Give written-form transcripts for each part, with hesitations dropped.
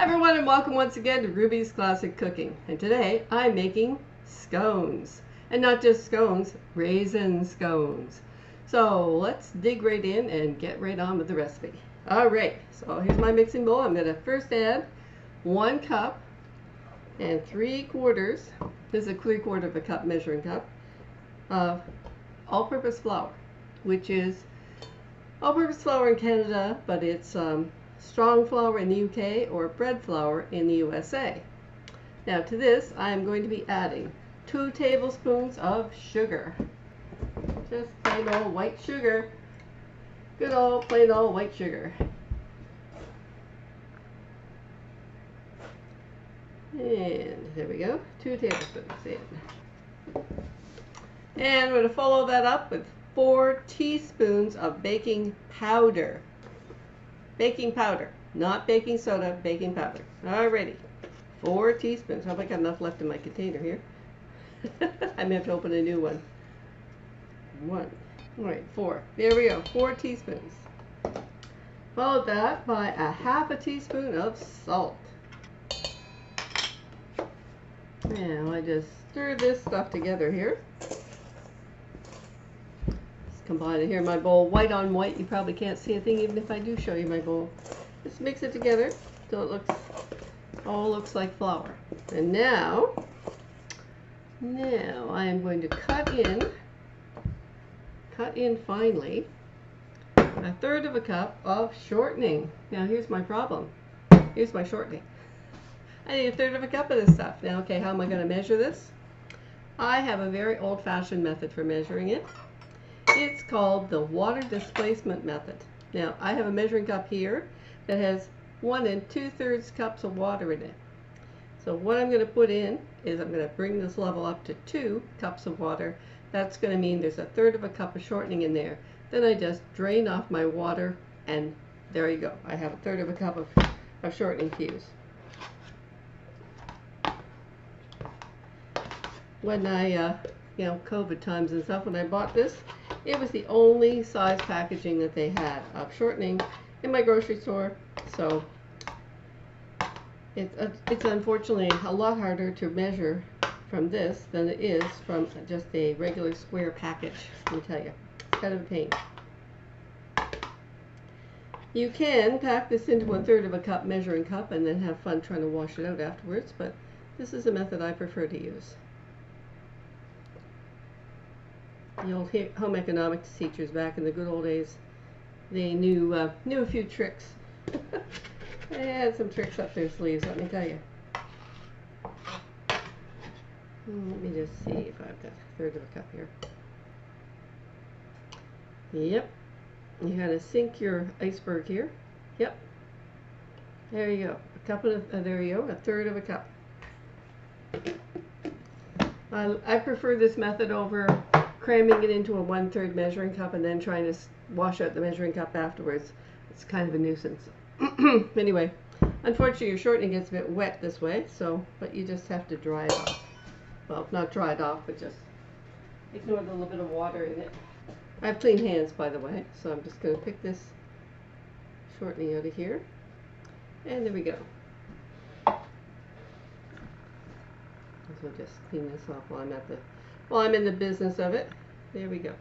Hi everyone, and welcome once again to Ruby's Classic Cooking. And today I'm making scones. And not just scones, raisin scones. So let's dig right in and get right on with the recipe. Alright, so here's my mixing bowl. I'm going to first add 1 cup and 3/4, this is a 3/4 of a cup measuring cup, of all-purpose flour, which is all-purpose flour in Canada, but it's strong flour in the UK or bread flour in the USA. Now to this I'm going to be adding 2 tablespoons of sugar. Just plain old white sugar. Good old plain old white sugar. And there we go, 2 tablespoons in. And we're going to follow that up with 4 teaspoons of baking powder. Baking powder, not baking soda, baking powder. Alrighty, 4 teaspoons. I hope I got enough left in my container here. I may have to open a new one. 1, alright, 4. There we go, 4 teaspoons. Followed that by a ½ teaspoon of salt. Now I just stir this stuff together here. Combine it here in my bowl, white on white. You probably can't see a thing even if I do show you my bowl. Just mix it together so it all looks like flour. And now I am going to cut in finely 1/3 of a cup of shortening. Now here's my problem. Here's my shortening. I need 1/3 of a cup of this stuff. Now, okay, how am I going to measure this? I have a very old-fashioned method for measuring it. It's called the water displacement method. Now, I have a measuring cup here that has 1 2/3 cups of water in it. So what I'm going to put in is I'm going to bring this level up to 2 cups of water. That's going to mean there's 1/3 of a cup of shortening in there. Then I just drain off my water, and there you go. I have 1/3 of a cup of shortening to use. When I, COVID times and stuff, when I bought this, it was the only size packaging that they had of shortening in my grocery store. So it's unfortunately a lot harder to measure from this than it is from just a regular square package. Let me tell you, it's kind of a pain. You can pack this into 1/3 of a cup measuring cup and then have fun trying to wash it out afterwards, but this is a method I prefer to use. The old home economics teachers back in the good old days, they knew a few tricks. They had some tricks up their sleeves, let me tell you. Let me just see if I've got 1/3 of a cup here. Yep. You gotta sink your iceberg here. Yep. There you go. There you go. 1/3 of a cup. I prefer this method over cramming it into a 1/3 measuring cup and then trying to wash out the measuring cup afterwards. It's kind of a nuisance. Anyway, unfortunately your shortening gets a bit wet this way, but you just have to dry it off. Well, not dry it off, but just ignore the little bit of water in it. I have clean hands, by the way, so I'm just going to pick this shortening out of here. And there we go. So just clean this off while I'm in the business of it. There we go.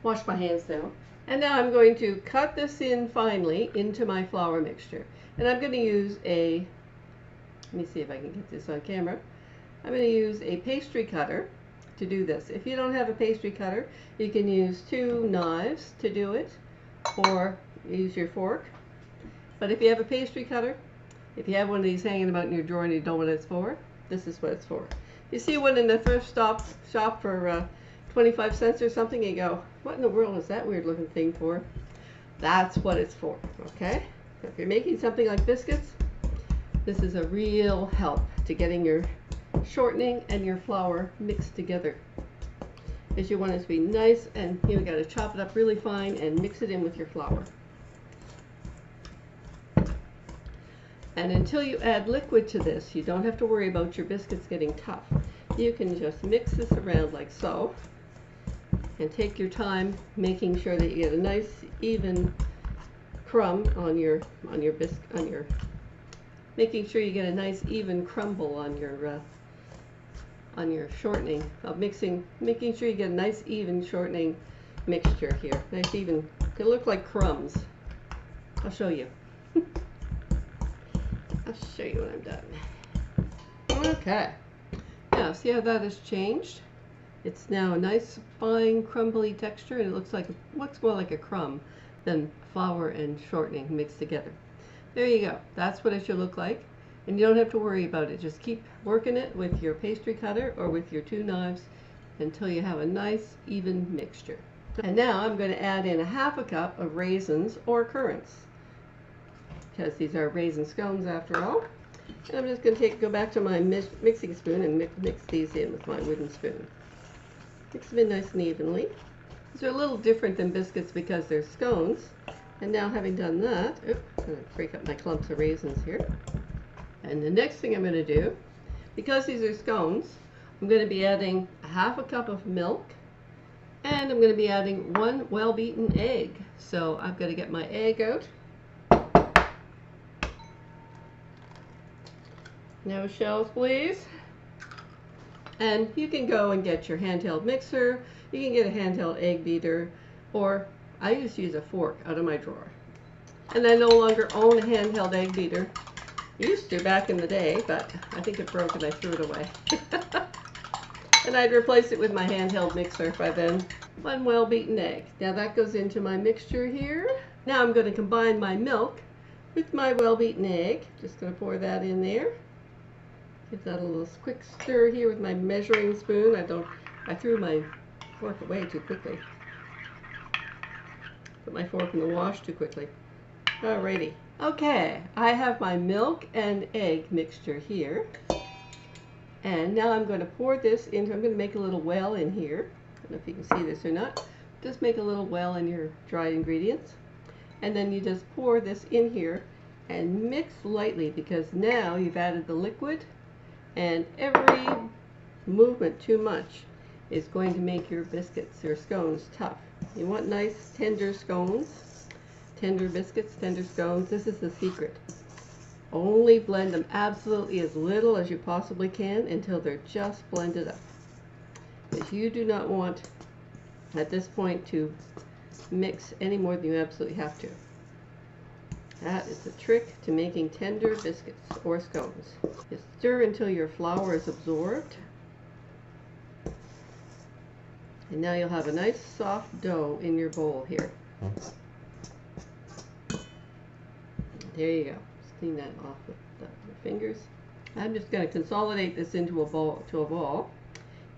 Wash my hands now. And now I'm going to cut this in finely into my flour mixture. And I'm going to use let me see if I can get this on camera. I'm going to use a pastry cutter to do this. If you don't have a pastry cutter, you can use 2 knives to do it, or use your fork. But if you have a pastry cutter, if you have one of these hanging about in your drawer and you don't know what it's for, this is what it's for. You see one in the thrift shop for 25 cents or something, you go, what in the world is that weird looking thing for? That's what it's for, okay? If you're making something like biscuits, this is a real help to getting your shortening and your flour mixed together. Because you want it to be nice, and you got to chop it up really fine and mix it in with your flour. And until you add liquid to this, you don't have to worry about your biscuits getting tough. You can just mix this around like so, and take your time making sure that you get a nice, even crumb on your making sure you get a nice even crumble on your shortening. Making sure you get a nice even shortening mixture here. Nice even. It look like crumbs. I'll show you. I'll show you when I'm done. Okay. Now see how that has changed? It's now a nice fine crumbly texture, and it looks more like a crumb than flour and shortening mixed together. There you go. That's what it should look like. And you don't have to worry about it. Just keep working it with your pastry cutter or with your two knives until you have a nice even mixture. And now I'm going to add in a half a cup of raisins or currants, because these are raisin scones after all. And I'm just going to go back to my mixing spoon and mix these in with my wooden spoon. Mix them in nice and evenly. These are a little different than biscuits because they're scones. And now having done that, I'm going to break up my clumps of raisins here. And the next thing I'm going to do, because these are scones, I'm going to be adding a half a cup of milk, and I'm going to be adding 1 well-beaten egg. So I've got to get my egg out. No shells, please. And you can go and get your handheld mixer. You can get a handheld egg beater, or I just use a fork out of my drawer. And I no longer own a handheld egg beater. Used to back in the day, but I think it broke and I threw it away. And I'd replace it with my handheld mixer by then. 1 well-beaten egg. Now that goes into my mixture here. Now I'm going to combine my milk with my well-beaten egg. Just going to pour that in there. Give that a little quick stir here with my measuring spoon. I threw my fork away too quickly. Put my fork in the wash too quickly. Alrighty. Okay, I have my milk and egg mixture here. And now I'm going to pour this into, I'm going to make a little well in here. I don't know if you can see this or not. Just make a little well in your dried ingredients. And then you just pour this in here and mix lightly, because now you've added the liquid, and every movement too much is going to make your biscuits or scones tough. You want nice tender scones, tender biscuits, tender scones. This is the secret. Only blend them absolutely as little as you possibly can until they're just blended up. Because you do not want at this point to mix any more than you absolutely have to. That is the trick to making tender biscuits or scones. Just stir until your flour is absorbed. And now you'll have a nice soft dough in your bowl here. There you go. Just clean that off with your fingers. I'm just going to consolidate this into a ball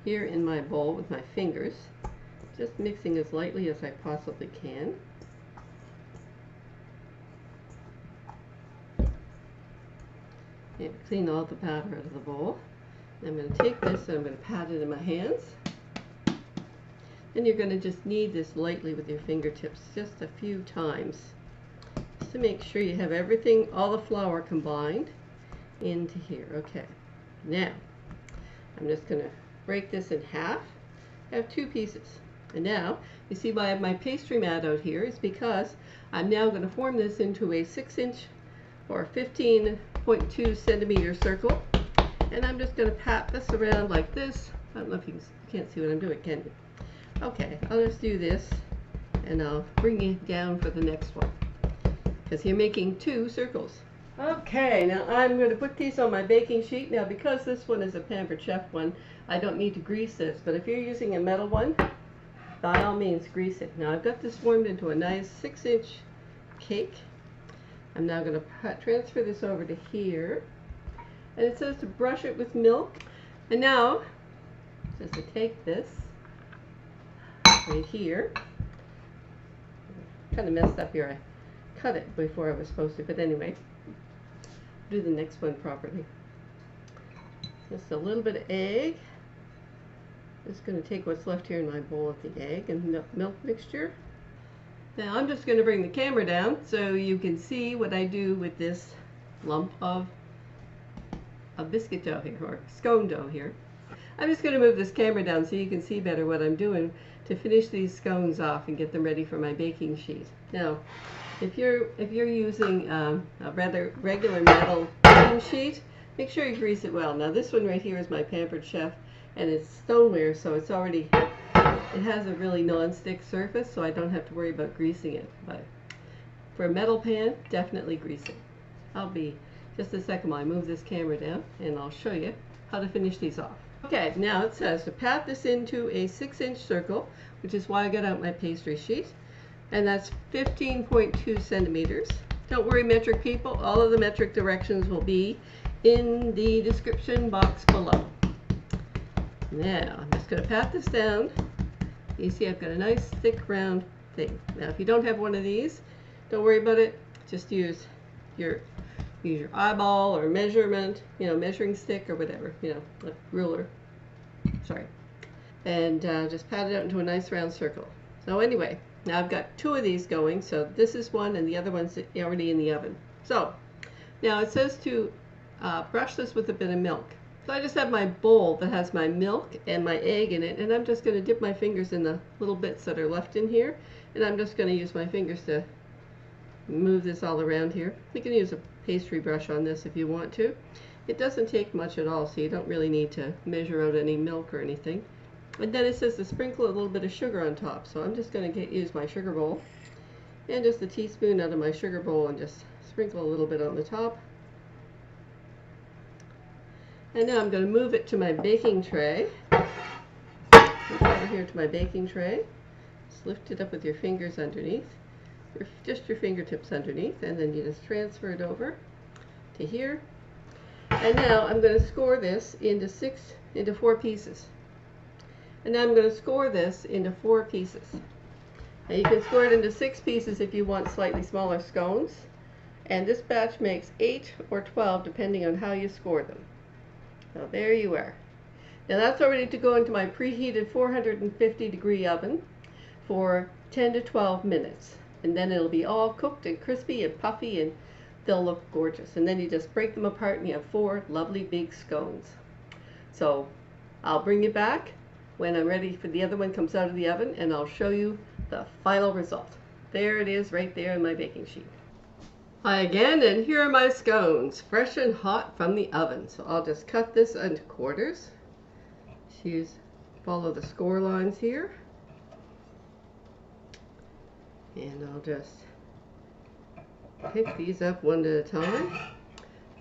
here in my bowl with my fingers. Just mixing as lightly as I possibly can. And clean all the batter out of the bowl. I'm going to take this and I'm going to pat it in my hands. Then you're going to just knead this lightly with your fingertips just a few times, just to make sure you have everything, all the flour combined into here. Okay, now I'm just going to break this in half. I have 2 pieces. And now, you see why I have my pastry mat out here is because I'm now going to form this into a 6-inch or 15.2 centimeter circle. And I'm just going to pat this around like this. I don't know if you can't see what I'm doing, can you? Okay, I'll just do this and I'll bring it down for the next one, because you're making 2 circles. Okay, now I'm going to put these on my baking sheet. Now because this one is a Pampered Chef one, I don't need to grease this, but if you're using a metal one, by all means grease it. Now I've got this formed into a nice 6-inch cake. I'm now going to transfer this over to here, and it says to brush it with milk. And now, just to take this right here, kind of messed up here. I cut it before I was supposed to, but anyway, do the next one properly. Just a little bit of egg. Just going to take what's left here in my bowl of the egg and milk mixture. Now I'm just going to bring the camera down so you can see what I do with this lump of biscuit dough here, or scone dough here. I'm just going to move this camera down so you can see better what I'm doing to finish these scones off and get them ready for my baking sheet. Now, If you're using a rather regular metal cooking sheet, make sure you grease it well. Now this one right here is my Pampered Chef, and it's stoneware, so it has a really non-stick surface, so I don't have to worry about greasing it. But for a metal pan, definitely grease it. I'll be just a second while I move this camera down, and I'll show you how to finish these off. Okay, now it says to pat this into a 6-inch circle, which is why I got out my pastry sheet, and that's 15.2 centimeters. Don't worry, metric people, all of the metric directions will be in the description box below. Now, I'm just going to pat this down. You see I've got a nice thick round thing. Now, if you don't have one of these, don't worry about it. Just use your eyeball or measuring stick or whatever, a ruler. Sorry. And just pat it out into a nice round circle. So anyway, now I've got 2 of these going, so this is one and the other one's already in the oven. So now it says to brush this with a bit of milk. So I just have my bowl that has my milk and my egg in it, and I'm just going to dip my fingers in the little bits that are left in here, and I'm just going to use my fingers to move this all around here. You can use a pastry brush on this if you want to. It doesn't take much at all, so you don't really need to measure out any milk or anything. And then it says to sprinkle a little bit of sugar on top, so I'm just going to use my sugar bowl and just a teaspoon out of my sugar bowl and just sprinkle a little bit on the top. And now I'm going to move it to my baking tray. Move over here to my baking tray. Just lift it up with your fingers underneath, just your fingertips underneath, and then you just transfer it over to here. And now I'm going to score this into 4 pieces. And now I'm going to score this into 4 pieces. Now you can score it into 6 pieces if you want slightly smaller scones. And this batch makes 8 or 12 depending on how you score them. Now there you are. Now that's all ready to go into my preheated 450-degree oven for 10 to 12 minutes. And then it'll be all cooked and crispy and puffy, and they'll look gorgeous. And then you just break them apart and you have 4 lovely big scones. So I'll bring you back when I'm ready for the other one comes out of the oven, and I'll show you the final result. There it is right there in my baking sheet. Hi again, and here are my scones, fresh and hot from the oven. So I'll just cut this into quarters. Follow the score lines here. And I'll just pick these up one at a time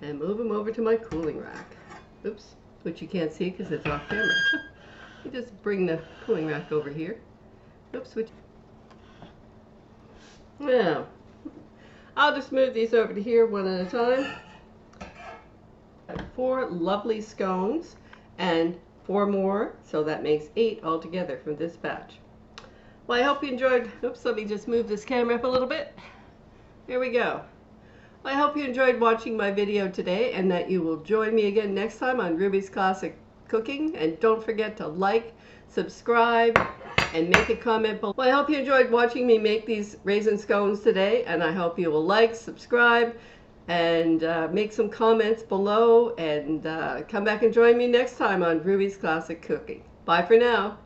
and move them over to my cooling rack. Oops, which you can't see because it's off camera. You just bring the cooling rack over here. Oops, now, I'll just move these over to here one at a time. I have 4 lovely scones and 4 more, so that makes 8 altogether from this batch. Well, I hope you enjoyed. Oops, let me just move this camera up a little bit. There we go. Well, I hope you enjoyed watching my video today, and that you will join me again next time on Ruby's Classic Cooking. And don't forget to like, subscribe, and make a comment below. Well, I hope you enjoyed watching me make these raisin scones today, and I hope you will like, subscribe, and make some comments below, and come back and join me next time on Ruby's Classic Cooking. Bye for now.